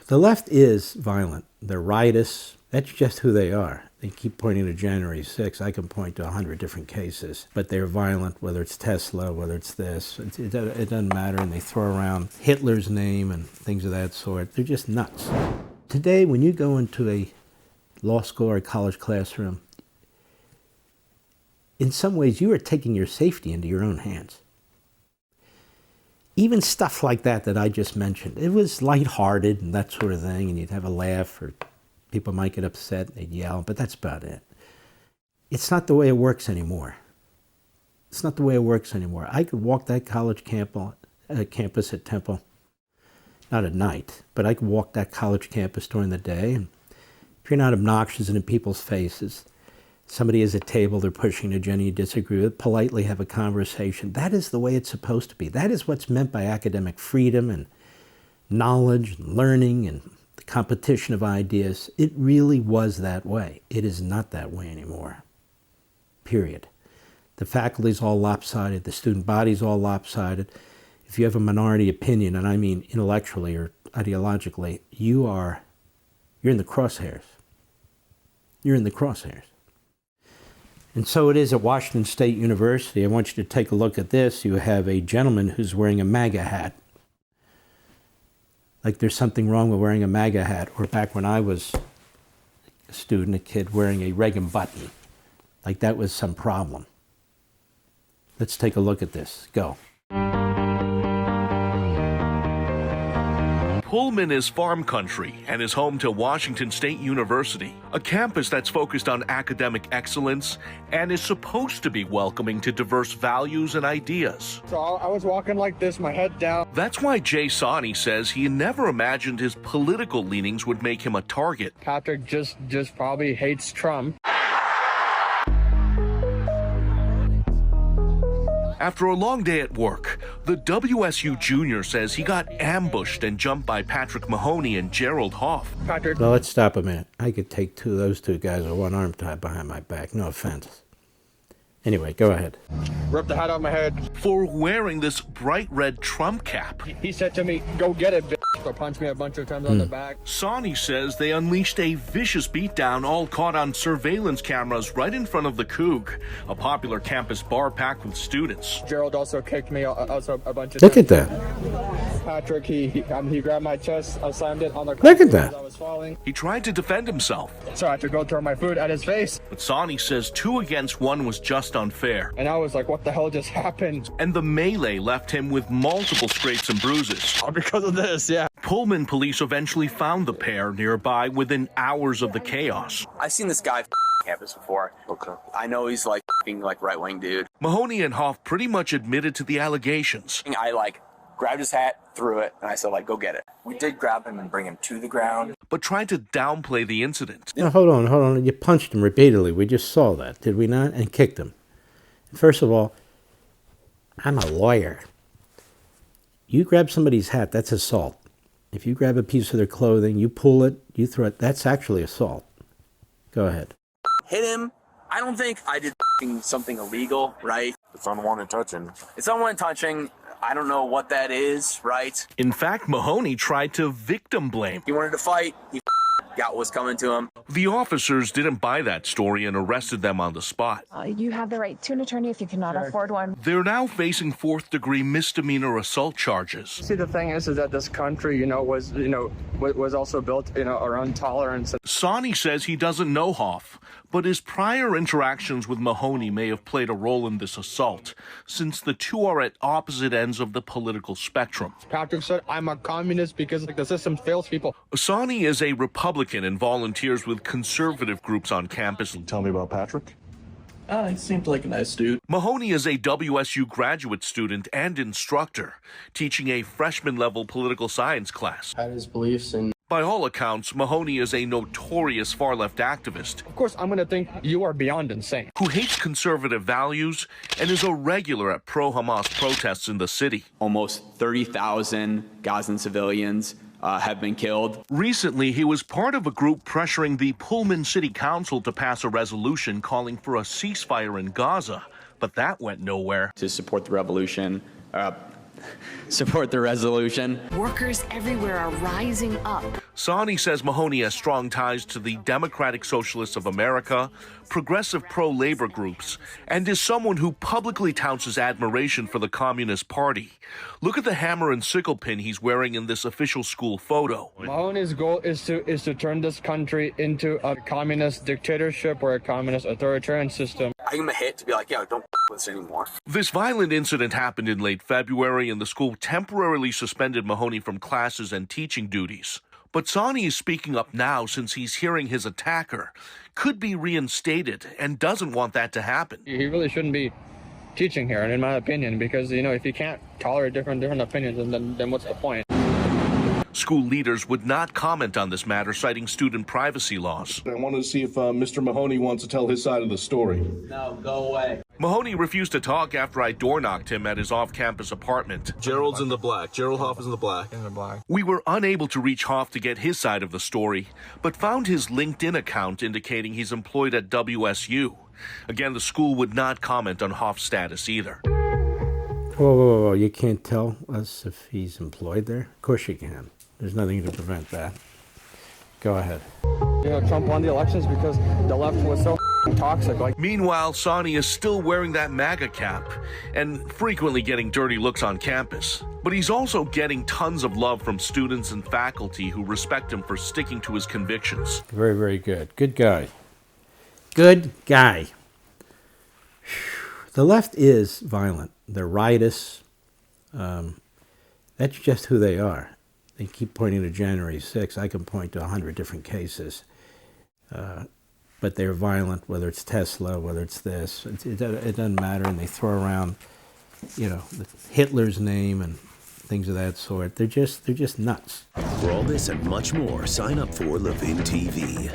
The left is violent. They're riotous. That's just who they are. They keep pointing to January 6th. I can point to 100 different cases, but they're violent, whether it's Tesla, whether it's this. It doesn't matter, and they throw around Hitler's name and things of that sort. They're just nuts. Today, when you go into a law school or a college classroom, in some ways, you are taking your safety into your own hands. Even stuff like that I just mentioned, it was lighthearted and that sort of thing, and you'd have a laugh, or people might get upset, they'd yell, but that's about it. It's not the way it works anymore. It's not the way it works anymore. I could walk that college campus at Temple, not at night, but I could walk that college campus during the day, and if you're not obnoxious and in people's faces, somebody has a table they're pushing an agenda you disagree with, politely have a conversation. That is the way it's supposed to be. That is what's meant by academic freedom and knowledge and learning and the competition of ideas. It really was that way. It is not that way anymore. Period. The faculty's all lopsided. The student body's all lopsided. If you have a minority opinion, and I mean intellectually or ideologically, you're in the crosshairs. You're in the crosshairs. And so it is at Washington State University. I want you to take a look at this. You have a gentleman who's wearing a MAGA hat. Like there's something wrong with wearing a MAGA hat. Or back when I was a student, a kid wearing a Reagan button. Like that was some problem. Let's take a look at this. Go. Pullman is farm country and is home to Washington State University, a campus that's focused on academic excellence and is supposed to be welcoming to diverse values and ideas. So I was walking like this, my head down. That's why Jay Sawney says he never imagined his political leanings would make him a target. Patrick just probably hates Trump. After a long day at work, the WSU junior says he got ambushed and jumped by Patrick Mahoney and Gerald Hoff. Patrick. Well, let's stop a minute. I could take those two guys with one arm tied behind my back. No offense. Anyway, go ahead. Ripped the hat off my head. For wearing this bright red Trump cap. He said to me, "Go get it, bitch." So punched me a bunch of times on the back. Sawney says they unleashed a vicious beatdown, all caught on surveillance cameras right in front of the Coug, a popular campus bar packed with students. Gerald also kicked me also a bunch of Look times. at that. Patrick, he grabbed my chest, slammed it on the Look at that. as I was falling. He tried to defend himself. So I had to go throw my food at his face. But Sawney says 2 against 1 was just unfair. And I was like, what the hell just happened? And the melee left him with multiple scrapes and bruises. All because of this, yeah. Pullman police eventually found the pair nearby within hours of the chaos. I've seen this guy campus before. Okay. I know he's like right-wing dude. Mahoney and Hoff pretty much admitted to the allegations. I grabbed his hat, threw it, and I said go get it. We did grab him and bring him to the ground. But tried to downplay the incident. Now, hold on. You punched him repeatedly. We just saw that, did we not? And kicked him. First of all, I'm a lawyer. You grab somebody's hat, that's assault. If you grab a piece of their clothing, you pull it, you throw it, that's actually assault. Go ahead. Hit him. I don't think I did something illegal, right? It's unwanted touching. It's unwanted touching. I don't know what that is, right? In fact, Mahoney tried to victim blame. He wanted to fight. He got what was coming to him. The officers didn't buy that story and arrested them on the spot. You have the right to an attorney if you cannot afford one. They're now facing 4th-degree misdemeanor assault charges. See, the thing is that this country, was also built, around tolerance. Sawney says he doesn't know Hoff, but his prior interactions with Mahoney may have played a role in this assault, since the two are at opposite ends of the political spectrum. Patrick said, I'm a communist because the system fails people. Sawney is a Republican and volunteers with conservative groups on campus. Tell me about Patrick. He seemed like a nice dude. Mahoney is a WSU graduate student and instructor, teaching a freshman-level political science class. Had his beliefs and By all accounts, Mahoney is a notorious far-left activist. Of course, I'm going to think you are beyond insane. Who hates conservative values and is a regular at pro-Hamas protests in the city. Almost 30,000 Gazan civilians have been killed. Recently, he was part of a group pressuring the Pullman City Council to pass a resolution calling for a ceasefire in Gaza, but that went nowhere. To support the revolution, support the resolution. Workers everywhere are rising up. Sani says Mahoney has strong ties to the Democratic Socialists of America, progressive pro-labor groups, and is someone who publicly touts his admiration for the Communist Party. Look at the hammer and sickle pin he's wearing in this official school photo. Mahoney's goal is to turn this country into a communist dictatorship or a communist authoritarian system. I give him a hit to be like, yeah, don't with this anymore. This violent incident happened in late February, and the school temporarily suspended Mahoney from classes and teaching duties. But Sani is speaking up now since he's hearing his attacker could be reinstated and doesn't want that to happen. He really shouldn't be teaching here, and in my opinion, because, you know, if you can't tolerate different opinions, then what's the point? School leaders would not comment on this matter, citing student privacy laws. I wanted to see if Mr. Mahoney wants to tell his side of the story. No, go away. Mahoney refused to talk after I door-knocked him at his off-campus apartment. Gerald's in the black. Gerald Hoff is in the black. We were unable to reach Hoff to get his side of the story, but found his LinkedIn account indicating he's employed at WSU. Again, the school would not comment on Hoff's status either. Whoa, you can't tell us if he's employed there? Of course you can. There's nothing to prevent that. Go ahead. You know, Trump won the elections because the left was so toxic. Meanwhile, Sani is still wearing that MAGA cap and frequently getting dirty looks on campus. But he's also getting tons of love from students and faculty who respect him for sticking to his convictions. Very, very good. Good guy. Good guy. The left is violent. They're riotous. That's just who they are. They keep pointing to January 6th. I can point to 100 different cases. But they're violent, whether it's Tesla, whether it's this. It doesn't matter. And they throw around, you know, Hitler's name and things of that sort. They're just nuts. For all this and much more, sign up for Levin TV.